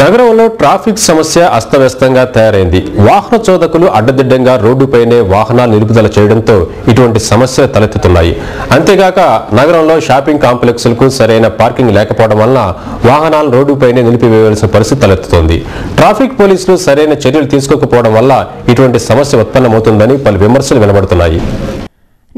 నగరంలో ట్రాఫిక్ సమస్య అస్తవ్యస్తంగా తయారైంది. వాహన చోదకులు అడ్డదిడ్డంగా రోడ్డుపైనే వాహనాలు నిలుపుదల చేయడంతో ఇటువంటి సమస్యలు తలెత్తుతున్నాయి. అంతేగాక నగరంలో షాపింగ్ కాంప్లెక్స్లకు సరైన పార్కింగ్ లేకపోవడం వలన వాహనాలు రోడ్డుపైనే నిలిపివేయవలసిన పరిస్థితి తలెత్తుతోంది. ట్రాఫిక్ పోలీసులు సరైన చర్యలు తీసుకోకపోవడం వల్ల ఇటువంటి సమస్య ఉత్పన్నమవుతుందని పలు విమర్శలు వినబడుతున్నాయి.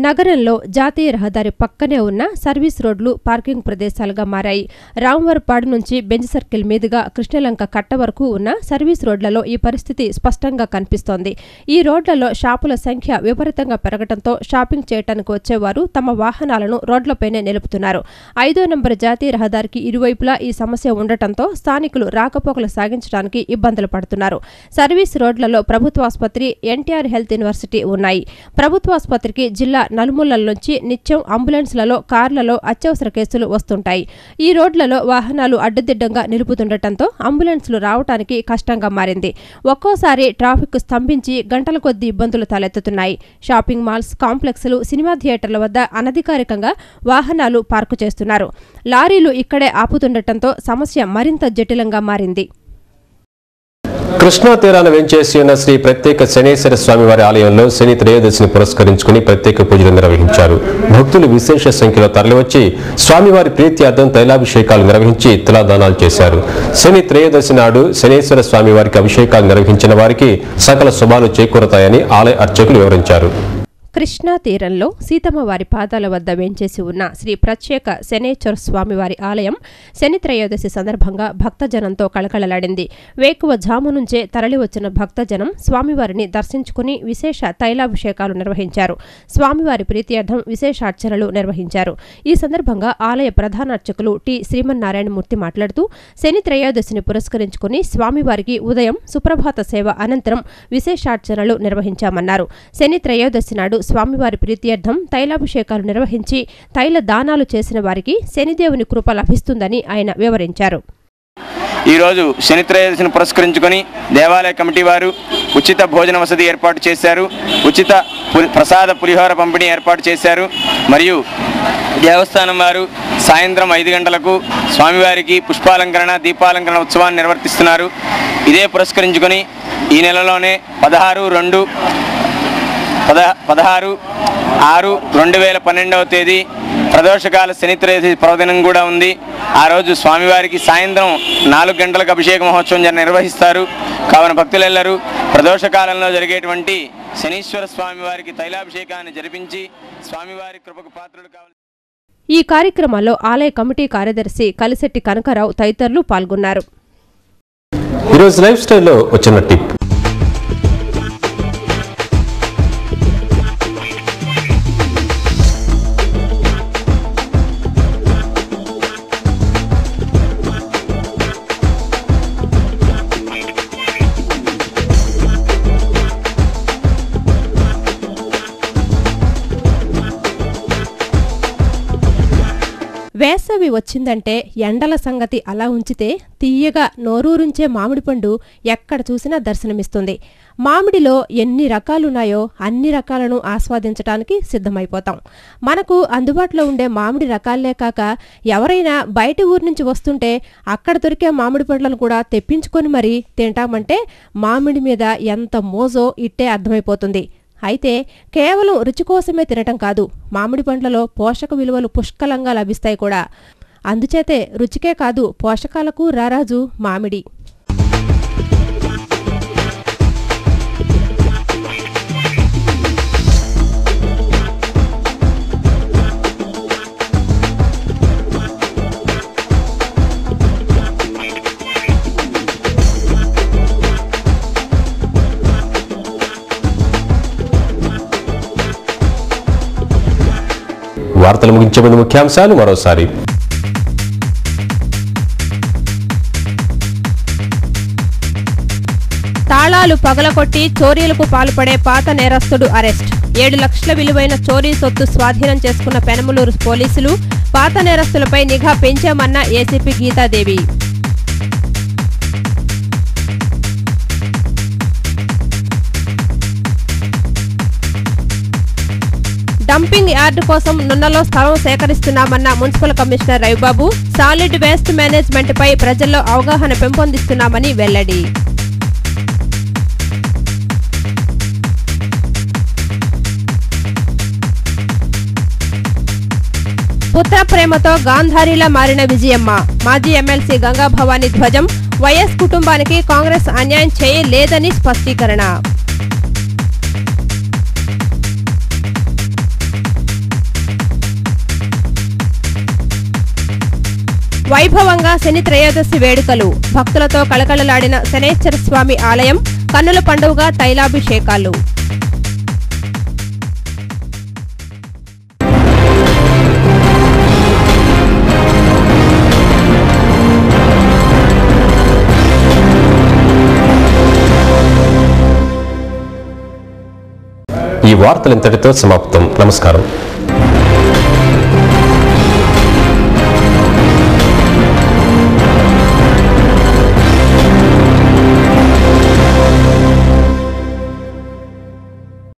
నగరంలో జాతీయ రహదారి పక్కనే ఉన్న సర్వీస్ రోడ్లు పార్కింగ్ ప్రదేశాలుగా మారాయి. రాంవర్పాడు నుంచి బెంజ్ సర్కిల్ మీదుగా కృష్ణలంక కట్ట వరకు ఉన్న సర్వీస్ రోడ్లలో ఈ పరిస్థితి స్పష్టంగా కనిపిస్తోంది. ఈ రోడ్లలో షాపుల సంఖ్య విపరీతంగా పెరగడంతో షాపింగ్ చేయడానికి వచ్చేవారు తమ వాహనాలను రోడ్లపైనే నిలుపుతున్నారు. 5వ నంబర్ జాతీయ రహదారికి ఇరువైపులా ఈ సమస్య ఉండటంతో స్థానికులు రాకపోకలు సాగించడానికి ఇబ్బందులు పడుతున్నారు. సర్వీస్ రోడ్లలో ప్రభుత్వాసుపత్రి, ఎన్టీఆర్ హెల్త్ యూనివర్సిటీ ఉన్నాయి. ప్రభుత్వాసుపత్రికి జిల్లా నలుమూలల నుంచి నిత్యం అంబులెన్స్లలో, కార్లలో అత్యవసర కేసులు వస్తుంటాయి. ఈ రోడ్లలో వాహనాలు అడ్డుదిడ్డంగా నిలుపుతుండటంతో అంబులెన్స్లు రావడానికి కష్టంగా మారింది. ఒక్కోసారి ట్రాఫిక్ స్తంభించి గంటల కొద్దీ ఇబ్బందులు తలెత్తుతున్నాయి. షాపింగ్ మాల్స్, కాంప్లెక్స్లు, సినిమా థియేటర్ల వద్ద అనధికారికంగా వాహనాలు పార్కు చేస్తున్నారు. లారీలు ఇక్కడే ఆపుతుండటంతో సమస్య మరింత జటిలంగా మారింది. కృష్ణా తీరాన వెంచేసి ఉన్న శ్రీ ప్రత్యేక శనేశ్వర స్వామివారి ఆలయంలో శని త్రయోదశిని పురస్కరించుకుని ప్రత్యేక పూజలు నిర్వహించారు. భక్తులు విశేష సంఖ్యలో తరలివచ్చి స్వామివారి ప్రీత్యార్థం తైలాభిషేకాలు నిర్వహించి తిలాదానాలు చేశారు. శని త్రయోదశి నాడు శనేశ్వర స్వామివారికి అభిషేకాలు నిర్వహించిన వారికి సకల శుభాలు చేకూరతాయని ఆలయ అర్చకులు వివరించారు. కృష్ణా తీరంలో సీతమ్మవారి పాదాల వద్ద వేంచేసి ఉన్న శ్రీ ప్రత్యేక శనేశ్వర స్వామివారి ఆలయం శని త్రయోదశి సందర్భంగా భక్తజనంతో కళకళలాడింది. వేకువ జాము నుంచే తరలివచ్చిన భక్తజనం స్వామివారిని దర్శించుకుని విశేష తైలాభిషేకాలు నిర్వహించారు. స్వామివారి ప్రీత్యార్థం విశేషార్చనలు నిర్వహించారు. ఈ సందర్భంగా ఆలయ ప్రధాన అర్చకులు టి శ్రీమన్నారాయణమూర్తి మాట్లాడుతూ శని త్రయోదశిని పురస్కరించుకుని స్వామివారికి ఉదయం సుప్రభాత సేవ అనంతరం విశేషార్చనలు నిర్వహించామన్నారు. శని త్రయోదశి నాడు స్వామివారి ప్రీత్యార్థం తైలాభిషేకాలు నిర్వహించి తైల దానాలు చేసిన వారికి శనిదేవుని కృప లభిస్తుందని ఆయన వివరించారు. ఈరోజు శని త్రయోదశిని పురస్కరించుకొని దేవాలయ కమిటీ వారు ఉచిత భోజన వసతి ఏర్పాటు చేశారు. ఉచిత ప్రసాద పులిహోర పంపిణీ ఏర్పాటు చేశారు. మరియు దేవస్థానం వారు సాయంత్రం 5 గంటలకు స్వామివారికి పుష్పాలంకరణ, దీపాలంకరణ ఉత్సవాన్ని నిర్వర్తిస్తున్నారు. ఇదే పురస్కరించుకొని ఈ నెలలోనే 16/6/2012 ప్రదోషకాల శని త్రయోదశి పర్వదినం కూడా ఉంది. ఆ రోజు స్వామివారికి సాయంత్రం 4 గంటలకు అభిషేక మహోత్సవం నిర్వహిస్తారు. కావున భక్తులెల్లరూ ప్రదోషకాలంలో జరిగేటువంటి శనీశ్వర స్వామివారికి తైలాభిషేకాన్ని జరిపించి స్వామివారి కృపకు పాత్రులు కావాలి. ఈ కార్యక్రమంలో ఆలయ కమిటీ కార్యదర్శి కలిశెట్టి కనకరావు తదితరులు పాల్గొన్నారు. ఈరోజు లైఫ్ స్టైల్లో వచ్చిన టిప్. వేసవి వచ్చిందంటే ఎండల సంగతి అలా ఉంచితే తీయగా నోరూరించే మామిడి పండు ఎక్కడ చూసినా దర్శనమిస్తుంది. మామిడిలో ఎన్ని రకాలున్నాయో అన్ని రకాలను ఆస్వాదించడానికి సిద్ధమైపోతాం. మనకు అందుబాటులో ఉండే మామిడి రకాలే కాక ఎవరైనా బయటి ఊరి నుంచి వస్తుంటే అక్కడ దొరికే మామిడి పండ్లను కూడా తెప్పించుకొని మరీ తింటామంటే మామిడి మీద ఎంత మోజో ఇట్టే అర్థమైపోతుంది. అయితే కేవలం రుచి కోసమే తినటం కాదు, మామిడి పండ్లలో పోషక విలువలు పుష్కలంగా లభిస్తాయి కూడా. అందుచేతే రుచికే కాదు పోషకాలకు రారాజు మామిడి. వార్తలు ముగించే ముందు ముఖ్యాంశాలు మరోసారి. తాళాలు పగలకొట్టి చోరీలకు పాల్పడే పాత నేరస్తుడు అరెస్ట్. 7 లక్షల విలువైన చోరీ సొత్తు స్వాధీనం చేసుకున్న పెనమలూరు పోలీసులు. పాత నేరస్తులపై నిఘా పెంచామన్న ఏసీపీ గీతాదేవి. డంపింగ్ యార్డు కోసం నున్నలో స్థలం సేకరిస్తున్నామన్న municipal commissioner Ravi Babu solid waste management పై ప్రజల్లో అవగాహన పెంపొందిస్తున్నామని వెల్లడి. పుత్ర ప్రేమతో గాంధారిలా మారిన విజయమ్మ. మాజీ ఎమ్మెల్సీ గంగా భవానీ ధ్వజం. వైఎస్ కుటుంబానికి కాంగ్రెస్ అన్యాయం చేయలేదని స్పష్టీకరణ. వైభవంగా శని త్రయోదశి వేడుకలు. భక్తులతో కళకళలాడిన శనేశ్వర స్వామి ఆలయం. కన్నుల పండుగగా తైలాభిషేకాలు. ఈ వార్తలు ఇంతటితో సమాప్తం. నమస్కారం.